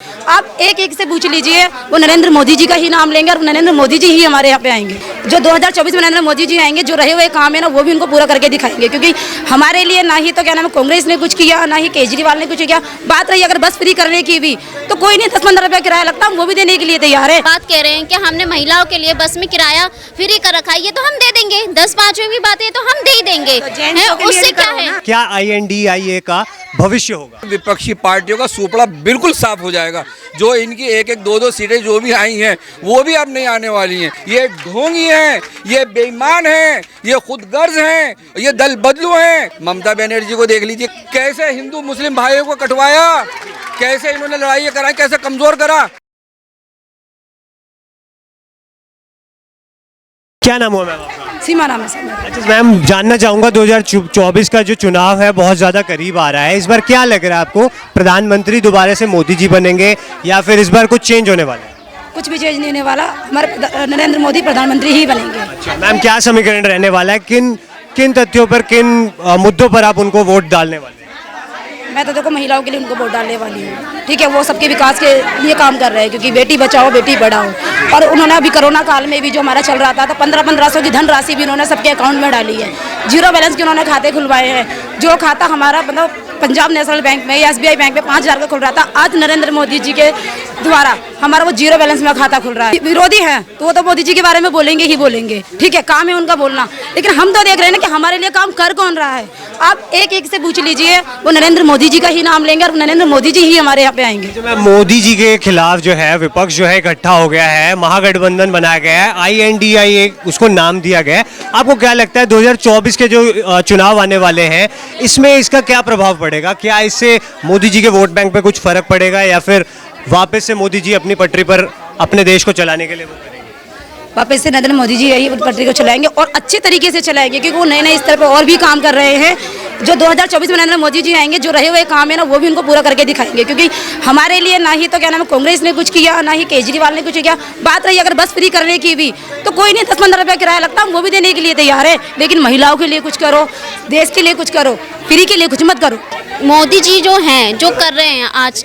आप एक एक से पूछ लीजिए, वो नरेंद्र मोदी जी का ही नाम लेंगे और नरेंद्र मोदी जी ही हमारे यहाँ पे आएंगे। जो 2024 में नरेंद्र मोदी जी आएंगे, जो रहे हुए काम है ना वो भी उनको पूरा करके दिखाएंगे। क्योंकि हमारे लिए ना ही तो क्या नाम है कांग्रेस ने कुछ किया, ना ही केजरीवाल ने कुछ किया। बात रही अगर बस फ्री करने की भी, तो कोई नहीं 10-15 रुपया किराया लगता, हम वो भी देने के लिए तैयार है। बात कह रहे हैं कि हमने महिलाओं के लिए बस में किराया फ्री कर रखा है, ये तो हम दे देंगे। 10-5 की बात है तो हम दे ही देंगे, उससे क्या है। क्या INDIA का भविष्य होगा? विपक्षी पार्टियों का सुपड़ा बिल्कुल साफ हो जाएगा। जो इनकी एक एक दो सीटें जो भी आई हैं वो भी अब नहीं आने वाली हैं। ये ढोंगी हैं, ये बेईमान हैं, ये खुदगर्ज हैं, ये दल बदलू हैं। ममता बनर्जी को देख लीजिए, कैसे हिंदू मुस्लिम भाइयों को कटवाया, कैसे इन्होंने लड़ाई कराई, कैसे कमजोर करा। क्या नाम हुआ मैम आपका? सीमा नाम है सर। अच्छा मैम, जानना चाहूँगा 2024 का जो चुनाव है बहुत ज़्यादा करीब आ रहा है। इस बार क्या लग रहा है आपको, प्रधानमंत्री दोबारा से मोदी जी बनेंगे या फिर इस बार कुछ चेंज होने वाला है? कुछ भी चेंज नहीं होने वाला, हमारे नरेंद्र मोदी प्रधानमंत्री ही बनेंगे। अच्छा मैम, क्या समीकरण रहने वाला है? किन किन तथ्यों पर, किन मुद्दों पर आप उनको वोट डालने वाले हैं? मैं तो देखो महिलाओं के लिए उनको वोट डालने वाली हूँ। ठीक है, वो सबके विकास के लिए काम कर रहे हैं, क्योंकि बेटी बचाओ बेटी बढ़ाओ। और उन्होंने अभी कोरोना काल में भी जो हमारा चल रहा था तो 1500 की धनराशि भी उन्होंने सबके अकाउंट में डाली है। जीरो बैलेंस के उन्होंने खाते खुलवाए हैं। जो खाता हमारा मतलब पंजाब नेशनल बैंक में या SBI बैंक में 5000 का खुल रहा था, आज नरेंद्र मोदी जी के द्वारा हमारा वो जीरो बैलेंस में खाता खुल रहा है। विरोधी हैं तो वो तो मोदी जी के बारे में बोलेंगे ही बोलेंगे, ठीक है, काम है उनका बोलना। लेकिन हम तो देख रहे हैं ना कि हमारे लिए काम कर कौन रहा है। आप एक एक से पूछ लीजिए, वो नरेंद्र मोदी जी का ही नाम लेंगे और नरेंद्र मोदी जी ही हमारे यहाँ पे आएंगे। तो मैम, मोदी जी के खिलाफ जो है विपक्ष जो है इकट्ठा हो गया है, महागठबंधन बनाया गया है, INDIA उसको नाम दिया गया है। आपको क्या लगता है 2024 के जो चुनाव आने वाले हैं इसमें इसका क्या प्रभाव पड़ेगा? क्या इससे मोदी जी के वोट बैंक पे कुछ फर्क पड़ेगा या फिर वापस से मोदी जी अपनी पटरी पर अपने देश को चलाने के लिए वो करेंगे? वापस से नरेंद्र मोदी जी यही पटरी को चलाएंगे और अच्छे तरीके से चलाएंगे, क्योंकि वो नए नए स्तर पर और भी काम कर रहे हैं। जो 2024 में नरेंद्र मोदी जी आएंगे, जो रहे हुए काम है ना वो भी उनको पूरा करके दिखाएंगे। क्योंकि हमारे लिए ना ही तो क्या नाम है कांग्रेस ने कुछ किया, ना ही केजरीवाल ने कुछ किया। बात रही अगर बस फ्री करने की भी, तो कोई नहीं 10-15 रुपया किराया लगता, हम वो भी देने के लिए तैयार है। लेकिन महिलाओं के लिए कुछ करो, देश के लिए कुछ करो, फ्री के लिए कुछ मत करो। मोदी जी जो हैं, जो कर रहे हैं आज,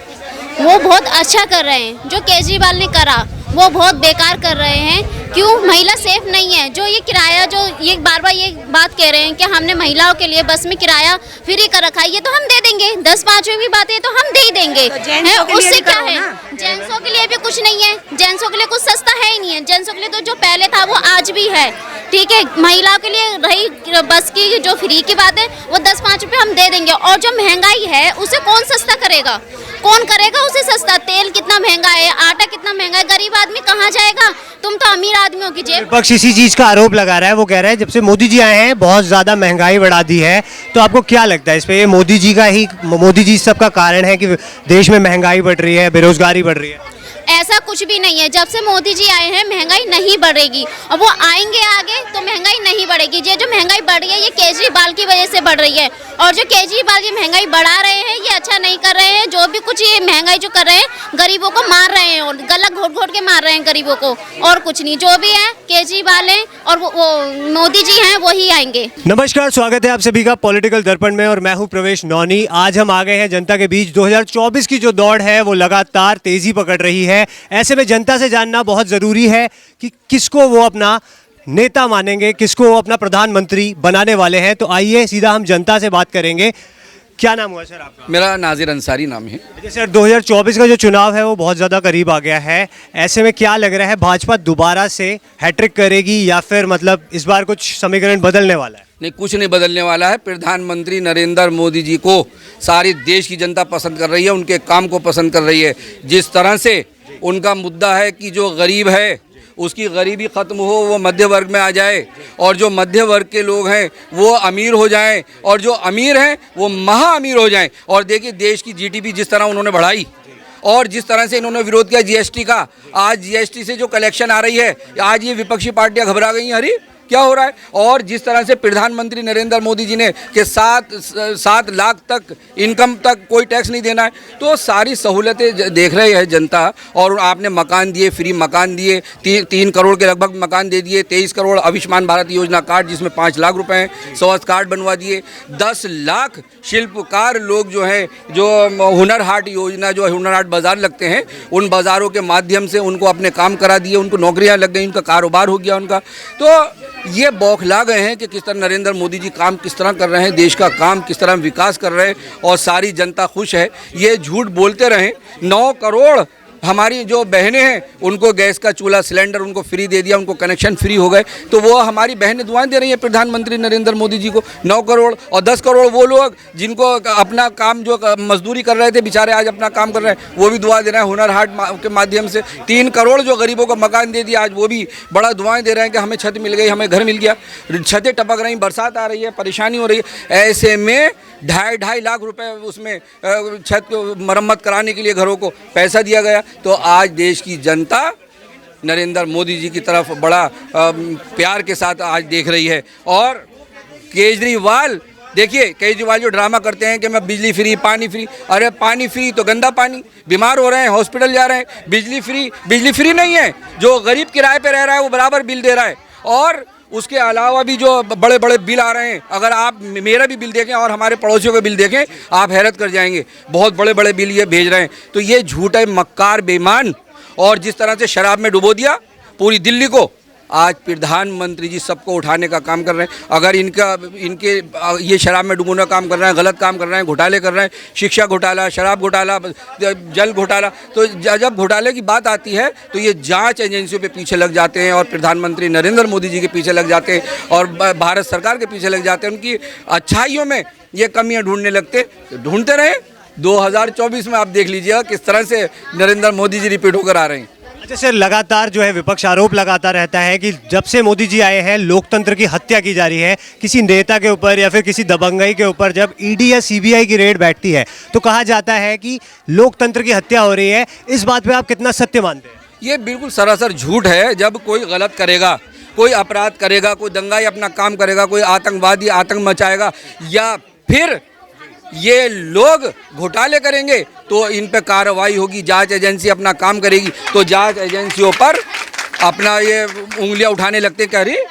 वो बहुत अच्छा कर रहे हैं। जो केजरीवाल ने करा वो बहुत बेकार कर रहे हैं। क्यों? महिला सेफ नहीं है। जो ये किराया, जो ये बार बार ये बात कह रहे हैं कि हमने महिलाओं के लिए बस में किराया फ्री कर रखा है, ये तो हम दे देंगे। 10-5 की बात है तो हम दे ही देंगे, उससे क्या है। जेंट्सों के लिए भी कुछ नहीं है, जेंट्सों के लिए कुछ सस्ता है ही नहीं है। जेंट्सों के लिए तो जो पहले था वो आज भी है, ठीक है। महिलाओं के लिए रही बस की जो फ्री की बात है, वो 10-5 रुपये हम दे देंगे। और जो महंगाई है उसे कौन सस्ता करेगा? कौन करेगा उसे सस्ता? तेल कितना महंगा है, आटा कितना महंगा है, गरीब आदमी कहाँ जाएगा? तुम तो अमीर आदमियों की जेब। विपक्ष इसी चीज का आरोप लगा रहा है। वो कह रहा है जब से मोदी जी आए हैं बहुत ज्यादा महंगाई बढ़ा दी है। तो आपको क्या लगता है इस पे, ये मोदी जी सबका कारण है कि देश में महंगाई बढ़ रही है, बेरोजगारी बढ़ रही है? ऐसा कुछ भी नहीं है। जब से मोदी जी आए हैं महंगाई नहीं बढ़ेगी, और वो आएंगे आगे तो महंगाई नहीं बढ़ेगी। ये जो महंगाई बढ़ रही है ये केजरीवाल की वजह से बढ़ रही है। और जो केजरीवाल ये महंगाई बढ़ा रहे हैं ये अच्छा नहीं कर रहे हैं। जो भी कुछ ये महंगाई जो कर रहे हैं, गरीबों को मार रहे हैं और गला घोट घोट के मार रहे हैं गरीबों को, और कुछ नहीं। जो भी है केजरीवाल है और वो मोदी जी हैं, वही आएंगे। नमस्कार, स्वागत है आप सभी का पॉलिटिकल दर्पण में और मैं हूं प्रवेश नौनी। आज हम आ गए हैं जनता के बीच। 2024 की जो दौड़ है वो लगातार तेजी पकड़ रही है। ऐसे में जनता से जानना बहुत ज़रूरी है कि किसको वो अपना नेता मानेंगे, किसको वो अपना प्रधानमंत्री बनाने वाले हैं। तो आइए सीधा हम जनता से बात करेंगे। क्या नाम हुआ सर आपका? मेरा नाजिर अंसारी नाम है। सर, 2024 का जो चुनाव है वो बहुत ज़्यादा करीब आ गया है। ऐसे में क्या लग रहा है, भाजपा दोबारा से हैट्रिक करेगी या फिर मतलब इस बार कुछ समीकरण बदलने वाला है? नहीं, कुछ नहीं बदलने वाला है। प्रधानमंत्री नरेंद्र मोदी जी को सारी देश की जनता पसंद कर रही है, उनके काम को पसंद कर रही है। जिस तरह से उनका मुद्दा है कि जो गरीब है उसकी गरीबी ख़त्म हो, वो मध्य वर्ग में आ जाए, और जो मध्य वर्ग के लोग हैं वो अमीर हो जाएं, और जो अमीर हैं वो महा अमीर हो जाएं। और देखिए देश की GDP जिस तरह उन्होंने बढ़ाई और जिस तरह से इन्होंने विरोध किया GST का, आज GST से जो कलेक्शन आ रही है, आज ये विपक्षी पार्टियां घबरा गई हैं। अरे क्या हो रहा है। और जिस तरह से प्रधानमंत्री नरेंद्र मोदी जी ने कि 7 लाख तक इनकम तक कोई टैक्स नहीं देना है, तो सारी सहूलतें देख रहे हैं जनता। और आपने मकान दिए, फ्री मकान दिए, 3 करोड़ के लगभग मकान दे दिए, 23 करोड़ आयुष्मान भारत योजना कार्ड जिसमें 5 लाख रुपए हैं, स्वास्थ्य कार्ड बनवा दिए, 10 लाख शिल्पकार लोग जो हैं, जो हुनर हाट योजना, जो हुनर हाट बाज़ार लगते हैं, उन बाज़ारों के माध्यम से उनको अपने काम करा दिए, उनको नौकरियां लग गई, उनका कारोबार हो गया उनका। तो ये बौखला गए हैं कि किस तरह नरेंद्र मोदी जी काम किस तरह कर रहे हैं, देश का काम किस तरह विकास कर रहे हैं, और सारी जनता खुश है। ये झूठ बोलते रहें। 9 करोड़ हमारी जो बहनें हैं उनको गैस का चूल्हा सिलेंडर उनको फ्री दे दिया, उनको कनेक्शन फ्री हो गए, तो वो हमारी बहनें दुआएं दे रही हैं प्रधानमंत्री नरेंद्र मोदी जी को। 9 करोड़ और 10 करोड़ वो लोग जिनको अपना काम जो मजदूरी कर रहे थे बेचारे आज अपना काम कर रहे हैं, वो भी दुआ दे रहे हैं हुनर हाट के माध्यम से। 3 करोड़ जो गरीबों को मकान दे दिया, आज वो भी बड़ा दुआएं दे रहे हैं कि हमें छत मिल गई, हमें घर मिल गया। छतें टपक रही, बरसात आ रही है, परेशानी हो रही है। ऐसे में 2.5 लाख रुपए उसमें छत को मरम्मत कराने के लिए घरों को पैसा दिया गया। तो आज देश की जनता नरेंद्र मोदी जी की तरफ बड़ा प्यार के साथ आज देख रही है। और केजरीवाल, देखिए केजरीवाल जो ड्रामा करते हैं कि मैं बिजली फ्री, पानी फ्री, अरे पानी फ्री तो गंदा पानी, बीमार हो रहे हैं, हॉस्पिटल जा रहे हैं। बिजली फ्री नहीं है, जो गरीब किराए पे रह रहा है वो बराबर बिल दे रहा है। और उसके अलावा भी जो बड़े बड़े बिल आ रहे हैं, अगर आप मेरा भी बिल देखें और हमारे पड़ोसियों के बिल देखें, आप हैरत कर जाएंगे, बहुत बड़े बड़े बिल ये भेज रहे हैं। तो ये झूठ है, मक्कार, बेईमान। और जिस तरह से शराब में डुबो दिया पूरी दिल्ली को, आज प्रधानमंत्री जी सबको उठाने का काम कर रहे हैं। अगर इनके ये शराब में डुबोना काम कर रहे हैं, गलत काम कर रहे हैं, घोटाले कर रहे हैं, शिक्षा घोटाला, शराब घोटाला, जल घोटाला, तो जब घोटाले की बात आती है तो ये जांच एजेंसियों पे पीछे लग जाते हैं और प्रधानमंत्री नरेंद्र मोदी जी के पीछे लग जाते हैं और भारत सरकार के पीछे लग जाते हैं। उनकी अच्छाइयों में ये कमियाँ ढूंढने लगते, तो ढूंढते रहे। 2024 में आप देख लीजिएगा किस तरह से नरेंद्र मोदी जी रिपीट होकर आ रहे हैं। अच्छा सर, लगातार जो है विपक्ष आरोप लगाता रहता है कि जब से मोदी जी आए हैं लोकतंत्र की हत्या की जा रही है। किसी नेता के ऊपर या फिर किसी दबंगई के ऊपर जब ईडी या सीबीआई की रेड बैठती है तो कहा जाता है कि लोकतंत्र की हत्या हो रही है। इस बात पे आप कितना सत्य मानते हैं? ये बिल्कुल सरासर झूठ है। जब कोई गलत करेगा, कोई अपराध करेगा, कोई दंगाई अपना काम करेगा, कोई आतंकवादी आतंक मचाएगा, या फिर ये लोग घोटाले करेंगे तो इन पे कार्रवाई होगी, जांच एजेंसी अपना काम करेगी। तो जांच एजेंसियों पर अपना ये उंगलियां उठाने लगते हैं कि अरे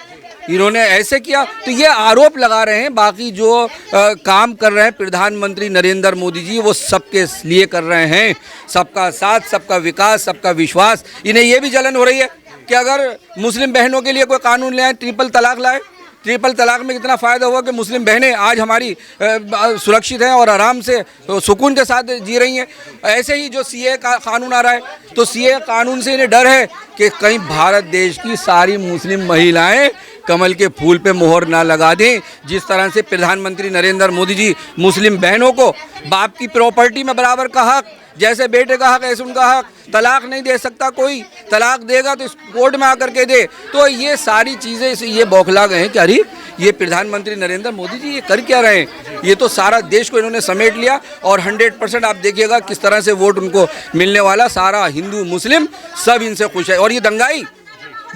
इन्होंने ऐसे किया। तो ये आरोप लगा रहे हैं। बाकी जो काम कर रहे हैं प्रधानमंत्री नरेंद्र मोदी जी, वो सबके लिए कर रहे हैं। सबका साथ, सबका विकास, सबका विश्वास। इन्हें ये भी जलन हो रही है कि अगर मुस्लिम बहनों के लिए कोई कानून ले आए, ट्रिपल तलाक लाए, ट्रिपल तलाक में कितना फ़ायदा हुआ कि मुस्लिम बहनें आज हमारी सुरक्षित हैं और आराम से सुकून के साथ जी रही हैं। ऐसे ही जो सीए का कानून आ रहा है, तो सीए कानून से इन्हें डर है कि कहीं भारत देश की सारी मुस्लिम महिलाएं कमल के फूल पे मोहर ना लगा दें। जिस तरह से प्रधानमंत्री नरेंद्र मोदी जी मुस्लिम बहनों को बाप की प्रॉपर्टी में बराबर का हक, जैसे बेटे का हक ऐसे उनका हक, तलाक नहीं दे सकता कोई, तलाक देगा तो इस कोर्ट में आकर के दे। तो ये सारी चीज़ें से ये बौखला गए हैं कि अरे ये प्रधानमंत्री नरेंद्र मोदी जी ये कर क्या रहे हैं। ये तो सारा देश को इन्होंने समेट लिया और 100% आप देखिएगा किस तरह से वोट उनको मिलने वाला। सारा हिंदू मुस्लिम सब इनसे खुश है। और ये दंगाई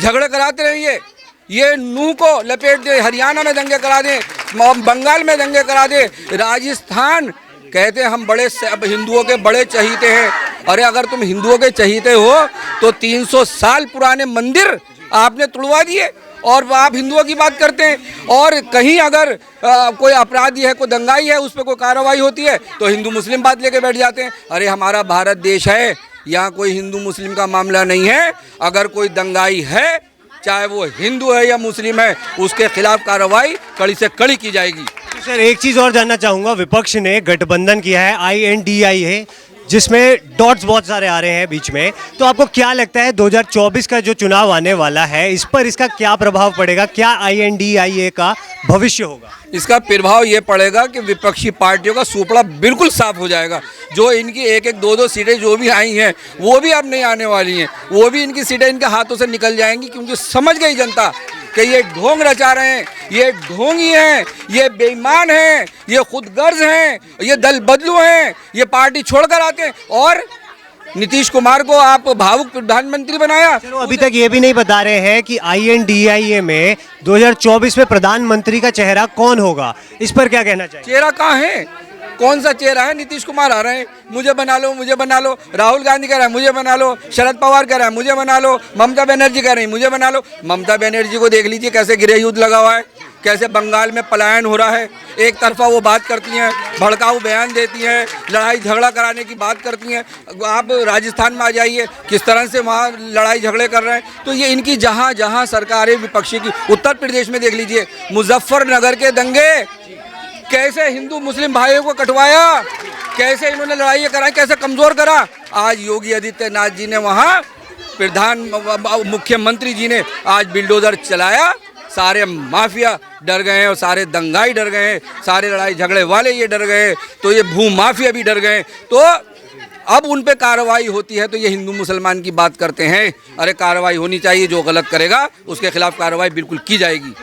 झगड़े कराते रहिए, ये नूह को लपेट दे, हरियाणा में दंगे करा दें, बंगाल में दंगे करा दे, राजस्थान कहते हैं हम बड़े हिंदुओं के बड़े चहीते हैं। अरे अगर तुम हिंदुओं के चहीते हो तो 300 साल पुराने मंदिर आपने तुड़वा दिए और आप हिंदुओं की बात करते हैं। और कहीं अगर कोई अपराधी है, कोई दंगाई है, उस पर कोई कार्रवाई होती है तो हिंदू मुस्लिम बात लेके बैठ जाते हैं। अरे हमारा भारत देश है, यहाँ कोई हिंदू मुस्लिम का मामला नहीं है। अगर कोई दंगाई है, चाहे वो हिंदू है या मुस्लिम है, उसके खिलाफ कार्रवाई कड़ी से कड़ी की जाएगी। सर एक चीज़ और जानना चाहूँगा, विपक्ष ने गठबंधन किया है INDI है जिसमें डॉट्स बहुत सारे आ रहे हैं बीच में, तो आपको क्या लगता है 2024 का जो चुनाव आने वाला है इस पर इसका क्या प्रभाव पड़ेगा? क्या INDIA का भविष्य होगा? इसका प्रभाव ये पड़ेगा कि विपक्षी पार्टियों का सुपड़ा बिल्कुल साफ हो जाएगा। जो इनकी 1-1, 2-2 सीटें जो भी आई हैं वो भी अब नहीं आने वाली हैं, वो भी इनकी सीटें इनके हाथों से निकल जाएंगी, क्योंकि समझ गई जनता कि ये ढोंग रचा रहे हैं, ये ढोंगी हैं, ये बेईमान हैं, ये खुदगर्ज हैं, ये दल बदलू हैं, ये पार्टी छोड़कर आते हैं। और नीतीश कुमार को आप भावुक प्रधानमंत्री बनाया। चलो अभी तक ये भी नहीं बता रहे हैं कि INDIA में 2024 में प्रधानमंत्री का चेहरा कौन होगा, इस पर क्या कहना चाहिए? चेहरा कहाँ है, कौन सा चेहरा है? नीतीश कुमार आ रहे हैं, मुझे बना लो, मुझे बना लो। राहुल गांधी कह रहा है मुझे बना लो, शरद पवार कह रहा है मुझे बना लो, ममता बनर्जी कह रही है मुझे बना लो। ममता बनर्जी को देख लीजिए कैसे गृह युद्ध लगा हुआ है, कैसे बंगाल में पलायन हो रहा है। एक तरफा वो बात करती हैं, भड़काऊ बयान देती हैं, लड़ाई झगड़ा कराने की बात करती हैं। आप राजस्थान में आ जाइए, किस तरह से वहाँ लड़ाई झगड़े कर रहे हैं। तो ये इनकी जहाँ जहाँ सरकारें विपक्षी की, उत्तर प्रदेश में देख लीजिए मुजफ्फरनगर के दंगे, कैसे हिंदू मुस्लिम भाइयों को कटवाया, कैसे इन्होंने लड़ाई कराई, कैसे कमज़ोर करा। आज योगी आदित्यनाथ जी ने वहाँ मुख्यमंत्री जी ने आज बिल्डोजर चलाया, सारे माफिया डर गए हैं और सारे दंगाई डर गए हैं, सारे लड़ाई झगड़े वाले ये डर गए, तो ये भू माफिया भी डर गए। तो अब उन पे कार्रवाई होती है तो ये हिंदू मुसलमान की बात करते हैं। अरे कार्रवाई होनी चाहिए, जो गलत करेगा उसके खिलाफ कार्रवाई बिल्कुल की जाएगी।